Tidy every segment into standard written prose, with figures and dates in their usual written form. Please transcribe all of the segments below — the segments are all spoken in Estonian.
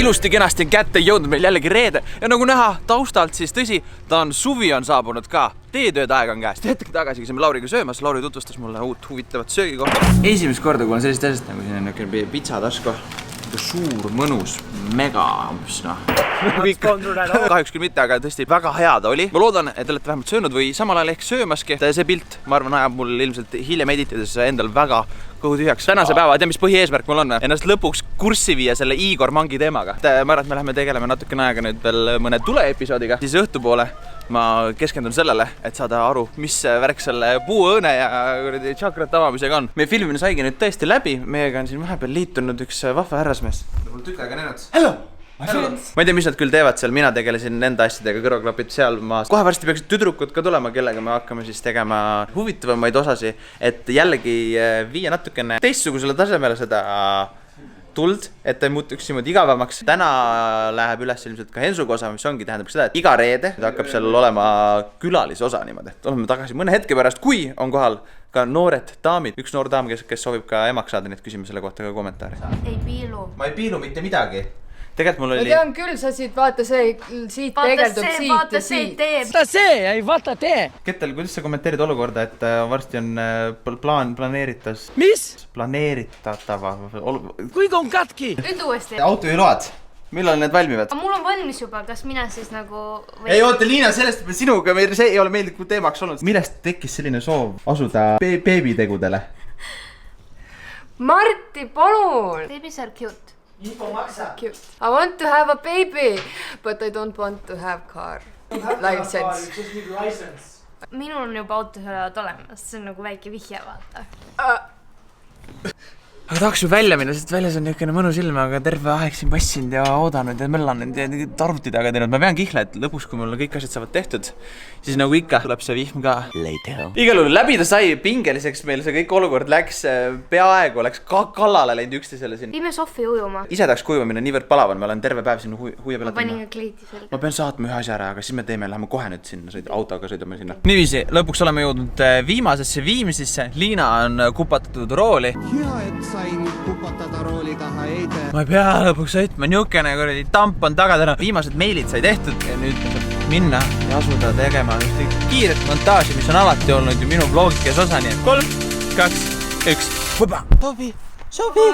ilusti kenasti kätte jõudnud meil jällegi reede ja nagu näha taustalt, siis tõsi, suvi on saabunud ka. Teetööd aeg on käest. Hetkegi tagasi, kui me Lauriga söömas, Lauri tutvustas mulle uut huvitavat söögikohta. Esimest korda, kui on sellist asjast nagu siin pitsatasku. Suur, mõnus, mega ampsna. Kahjuks küll mitte, aga tõesti väga hea ta oli. Ma loodan, et te olete vähemalt söönud või samal ajal ehk söömaski. See pilt, ma arvan, ajab mul ilmselt hiljem editades endal väga kõhu tühjaks. Tänase päeva, tea mis põhieesmärk mul on? Ennast lõpuks kurssi viia selle Igor Mangi teemaga. Ma arvan, et me läheme tegeleme natukene aega nüüd veel mõne tuleepisoodiga. Siis õhtupoole ma keskendun sellele, et saada aru, mis värk selle puuõõne ja tšakrat avamisega on. Meie filmimine saigi nüüd tõesti läbi. Meiega on siin vahepeal liitunud üks vahva härrasmees. Mul tükk aega näinud. Hello! Ma ei tea, mis nad küll teevad seal, mina tegelesin nende asjadega, kõrvaklapid seal maas. Kohe varsti peaksid tüdrukud ka tulema, kellega me hakkame siis tegema huvitavamaid osasi, et jällegi viia natukene teistsugusele tasemele seda tuld, et ta ei muutuks niimoodi igavamaks. Täna läheb üles ilmselt ka Hensuga osa, mis ongi tähendab seda, et iga reede hakkab seal olema külalisosa niimoodi. Oleme tagasi mõne hetke pärast, kui on kohal ka noored daamid. Üks noor daam, kes soovib ka emaks saada, nii et küsime selle kohta ka kommentaari. Ei piilu. Ma ei piilu mitte midagi. Tegelikult mul oli... Ma tean küll, sa siit vaata see siit peegeldub siit ja siit. Vaata see, ei vaata tee. Kettel, kuidas sa kommenteerid olukorda, et varsti on planeeritas... Mis? Planeeritatava... Kuigi on katki? Ütle uuesti. Autojuhiload. Millal need valmivad? Mul on valmis juba, kas mina siis nagu... Ei oota, Liina, sellest sinuga see ei ole meeldib teemaks olnud. Millest tekkis selline soov asuda beebitegudele? Marti, palun! Babies are cute. Info maksa. Cute. I want to have a baby, but I don't want to have car. License. Just need license. Minul on juba autojuhiload olemas, see on nagu väike vihje, vaata. Aga tahaks ju välja minna, sest väljas on niisugune mõnus ilm, aga terve aeg siin passinud ja oodanud ja möllanud ja tarvuti taga teinud. Ma pean kihla, et lõpuks, kui mul kõik asjad saavad tehtud, siis nagu ikka tuleb see vihm ka. Igal juhul läbi ta sai pingeliseks, meil see kõik olukord läks, peaaegu läks kallale läinud üksteisele siin. Viime Sofi ujuma. Ise tahaks ka ujuma minna, niivõrd palav on, ma olen terve päev siin huia peale. Ma panin ka kleiti selga. Ma pean saatma ühe asja ära, aga siis me teeme, läheme kohe nüüd sinna, autoga sõidame sinna. Niiviisi, lõpuks oleme jõudnud viimasesse viimsisse. Liina on kupatatud rooli. Hea, et sain kupatada rooli taha eide. Ma ei pea lõpuks sõitma, niukene kuradi tamp on taga täna. Viimased meilid sai tehtud ja nüüd saab minna ja asuda tegema kiiret montaaži, mis on alati olnud ju minu vlogikes osa, nii et 3, 2, 1. Võba! Sofi!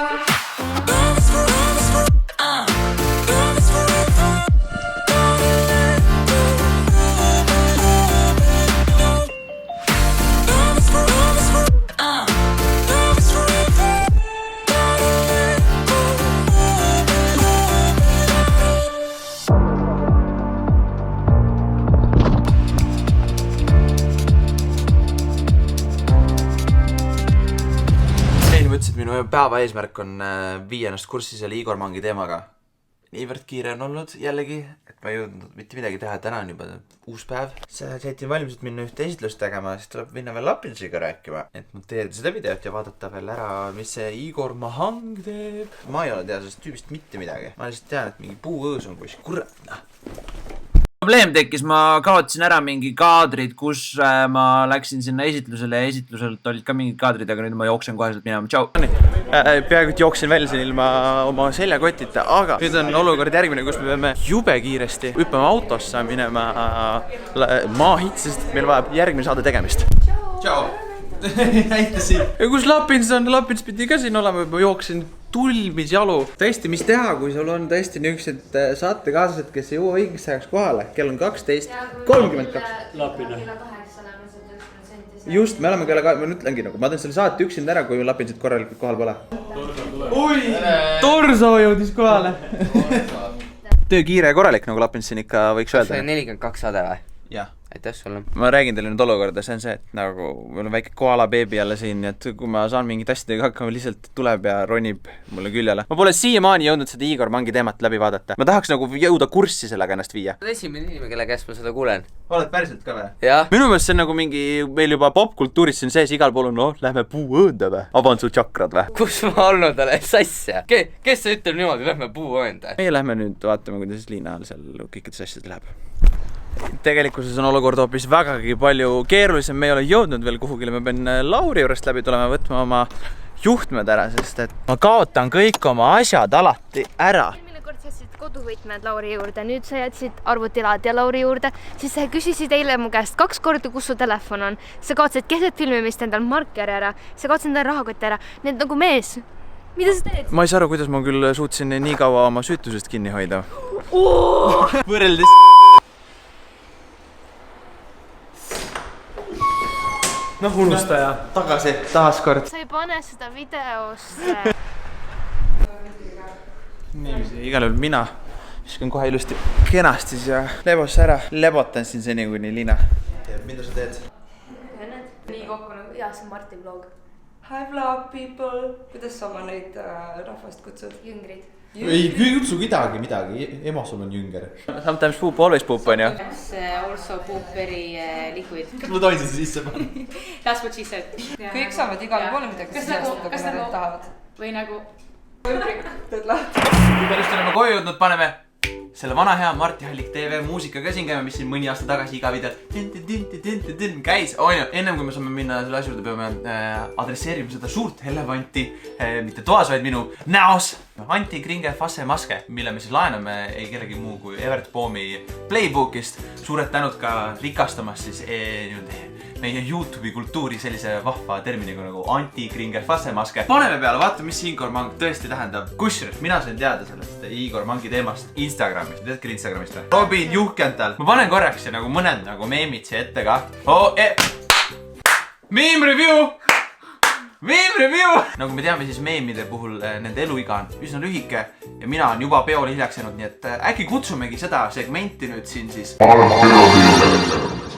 Minu päeva eesmärk on viia ennast kurssi selle Igor Mangi teemaga. Niivõrd kiire on olnud jällegi, et ma ei jõudnud mitte midagi teha, täna on juba uus päev. Sõitin valmis, et minna ühte esitlust tegema, siis tuleb minna veel Lapinsiga rääkima, et monteerida seda videot ja vaadata veel ära, mis see Igor Mahang teeb. Ma ei ole tea sellest tüübist mitte midagi. Ma lihtsalt tean, et mingi puuõõs on kuskil. Kurat! Probleem tekkis, ma kaotasin ära mingi kaadrid, kus ma läksin sinna esitlusele ja esitluselt olid ka mingid kaadrid, aga nüüd ma jooksen kohe sealt minema. Tšau! Peaaegu et jooksin välja siin ilma oma seljakotita, aga nüüd on olukord järgmine, kus me peame jube kiiresti hüppama autosse minema maahit, sest meil vajab järgmine saade tegemist. Tšau! Näitasin. Ja kus Lapins on? Lapins pidi ka siin olema, ma jooksin tulmis jalu. Tõesti, mis teha, kui sul on tõesti niisugused saatekaaslased, kes ei jõua õigeks ajaks kohale? Kell on 12:32. Lapine. Just, me oleme kella ma ütlengi nagu, ma teen selle saate üksinda ära, kui Lapinsid korralikult kohal pole. Oi! Torso jõudis kohale. Töö kiire ja korralik, nagu Lapins siin ikka võiks öelda. See on 42 saade või? Jah. Aitäh sulle. Ma räägin teile nüüd olukorda, see on see, et nagu meil on väike koala beebi jälle siin, et kui ma saan mingit asjadega hakkama, lihtsalt tuleb ja ronib mulle küljele. Ma pole siiamaani jõudnud seda Igor Mangi teemat läbi vaadata. Ma tahaks nagu jõuda kurssi sellega ennast viia. Esimene inimene, kelle käest ma seda kuulen. Oled päriselt ka või? Jah. Minu meelest see on nagu mingi, meil juba popkultuuris siin sees igal pool on, lähme puuõõnda või? Avan su tšakrad või? Kus ma olnud olen, sassia? Kes sa ütleb niimoodi, lähme puuõõnda? Meie lähme nüüd vaatame, kuidas Liina seal kõikides asjades läheb. Tegelikkuses on olukord hoopis vägagi palju keerulisem, me ei ole jõudnud veel kuhugile, ma pean Lauri juurest läbi tulema võtma oma juhtmed ära, sest et ma kaotan kõik oma asjad alati ära. Eelmine kord sa ütlesid koduvõtmed Lauri juurde, nüüd sa jätsid arvutilaadija Lauri juurde, siis sa küsisid eile mu käest 2 korda, kus su telefon on. Sa kaotsid keset filmimist endal markeri ära, sa kaotsid endal rahakotti ära. Need nagu mees. Mida sa teed? Ma ei saa aru, kuidas ma küll suutsin nii kaua oma süütusest kinni hoida. Võrreldes noh, unustaja. Tagasi, taaskord. Sa ei pane seda videosse. Niiviisi, igal juhul mina viskan kohe ilusti kenasti siia lebosse ära. Lebotan siin seni, kuni Liina. Mida sa teed? Nii kokku nagu, jaa, see on Marti vlog. Hi vlog people, kuidas sa oma neid rahvast kutsud? Jüngrid. Ei kutsu midagi, ema sul on jünger. Sometimes poop, always poop on ju. Also poop very liquid. Ma tohin seda sisse panna. That's what she said. Kõik saavad igale poole midagi sisestada, kui nad neid tahavad. Või nagu Teed lahti. Kui pärast oleme koju jõudnud, paneme selle vana hea Marti Hallik TV muusika ka siin käime, mis siin mõni aasta tagasi iga video käis. Ennem kui me saame minna selle asja juurde, peame adresseerima seda suurt elevanti, mitte toas, vaid minu näos. Anti Kringer Fasse Maske, mille me siis laename ei kellegi muu kui Evert Poomi Playbookist. Suured tänud ka rikastamas siis meie YouTube'i kultuuri sellise vahva terminiga nagu Anti Kringer Fasse Maske. Paneme peale, vaata mis Igor Mang tõesti tähendab. Kusjuures mina sain teada sellest Igor Mangi teemast Instagramist. Tead küll Instagramist või? Robin Juhkental. Ma panen korraks nagu mõned nagu meemid siia ette ka. Meme review! Meme review! Nagu me teame, siis meemide puhul nende eluiga on üsna lühike ja mina on juba peole hiljaks jäänud, nii et äkki kutsumegi seda segmenti nüüd siin siis.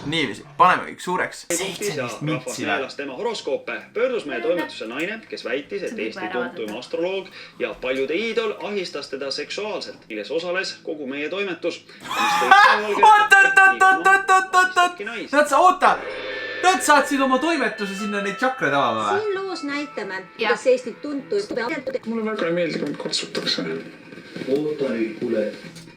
Niiviisi, paneme kõik suureks. 17 mitsi või? Tema horoskoope pöördus meie toimetuse naine, kes väitis, et Eesti tuntuim astroloog ja paljude iidol ahistas teda seksuaalselt, milles osales kogu meie toimetus. Oota! Nad saatsid oma toimetuse sinna neid tšakraid avama või? Siin loos näitame, kuidas Eestit tuntuist. Mulle väga ei meeldi, kui mind kotsutakse. Oota nüüd, kuule.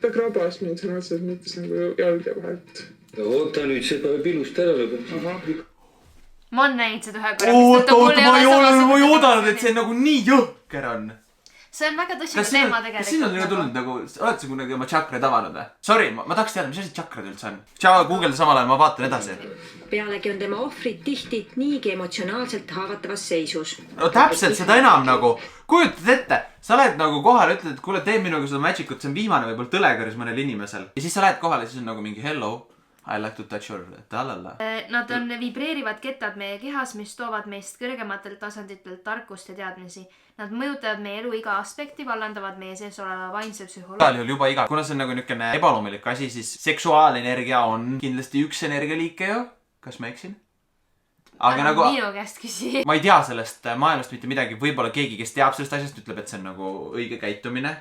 Ta krabas mind sõnaliselt mõttes nagu jalge vahelt. Oota nüüd, see peab ilust ära lõpeb. Ma olen näinud seda ühe korra. Ma ei oodanud, et see nagu nii jõhker on. See on väga tõsine teema tegelikult. Kas siin on tulnud nagu, oled sa kunagi oma tšakraid avanud või? Sorry, ma tahaks teada, mis asi tšakrad üldse on. Tšau, Google samal ajal, ma vaatan edasi. Pealegi on tema ohvrid tihti niigi emotsionaalselt haavatavas seisus. No täpselt, seda enam nagu. Kujutad ette, sa lähed nagu kohale, ütled, et kuule, tee minuga seda magicut, see on viimane võib-olla tõlekaris mõnel inimesel. Ja siis sa lähed kohale, siis on nagu mingi hello. I like to touch your talala. Nad on vibreerivad kettad meie kehas, mis toovad meist kõrgematelt tasanditelt tarkust ja teadmisi. Nad mõjutavad meie elu iga aspekti, vallandavad meie sees oleva vaimse psühholoogia. Juba iga. Kuna see on nagu niisugune ebaloomulik asi, siis seksuaalenergia on kindlasti üks energialiike ju. Kas ma eksin? Aga nagu minu käest küsi. Ma ei tea sellest maailmast mitte midagi. Võib-olla keegi, kes teab sellest asjast, ütleb, et see on nagu õige käitumine.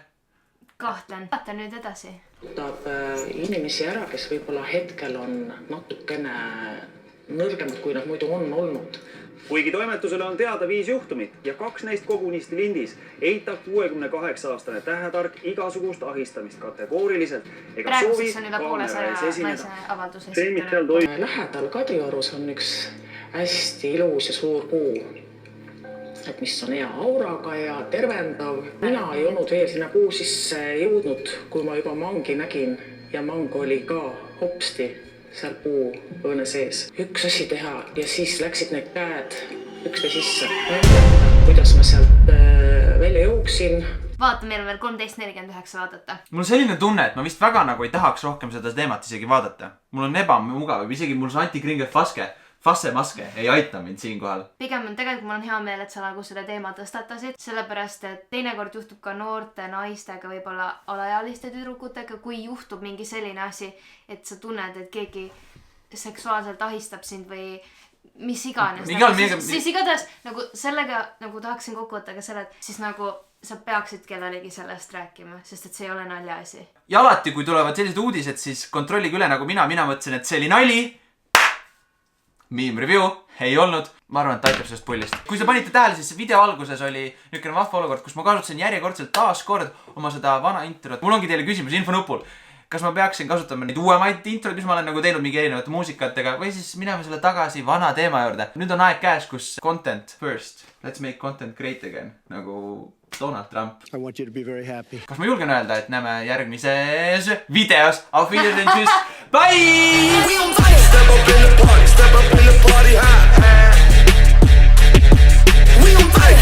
Kahtlen. Vaata nüüd edasi. Võtab inimesi ära, kes võib-olla hetkel on natukene nõrgemad, kui nad muidu on olnud. Kuigi toimetusele on teada 5 juhtumit ja 2 neist kogunisti lindis, eitab 68-aastane tähetark igasugust ahistamist kategooriliselt ega soovi kaamera ees esineda. Lähedal Kadriorus on üks hästi ilus ja suur kuu, et mis on hea auraga ja tervendav. Mina ei olnud veel sinna kuu sisse jõudnud, kui ma juba mangi nägin ja mang oli ka hopsti seal puu õõne sees. Üks asi teha ja siis läksid need käed ükste sisse. Kuidas ma sealt välja jooksin. Vaata, meil on veel 13.49 vaadata. Mul on selline tunne, et ma vist väga nagu ei tahaks rohkem seda teemat isegi vaadata. Mul on ebamugav, isegi mul see Anti Kringer Fasse Maske ei aita mind siinkohal. Pigem on tegelikult, mul on hea meel, et sa nagu selle teema tõstatasid, sellepärast, et teinekord juhtub ka noorte naistega, võib-olla alaealiste tüdrukutega, kui juhtub mingi selline asi, et sa tunned, et keegi seksuaalselt ahistab sind või mis iganes. Siis igatahes nagu sellega nagu tahaksin kokku võtta ka selle, et siis nagu sa peaksid kellelegi sellest rääkima, sest et see ei ole naljaasi. Ja alati, kui tulevad sellised uudised, siis kontrollige üle nagu mina mõtlesin, et see oli nali. Meme review ei olnud. Ma arvan, et aitab sellest pullist. Kui sa panite tähele, siis video alguses oli niisugune vahva olukord, kus ma kasutasin järjekordselt taaskord oma seda vana introt. Mul ongi teile küsimus infonupul. Kas ma peaksin kasutama neid uuemaid introt, mis ma olen nagu teinud mingi erinevate muusikatega või siis minema selle tagasi vana teema juurde. Nüüd on aeg käes, kus content first. Let's make content great again. Nagu Donald Trump. I want you to be very happy. Kas ma julgen öelda, et näeme järgmises videos? Auf Wiedersehen, tschüss, bye!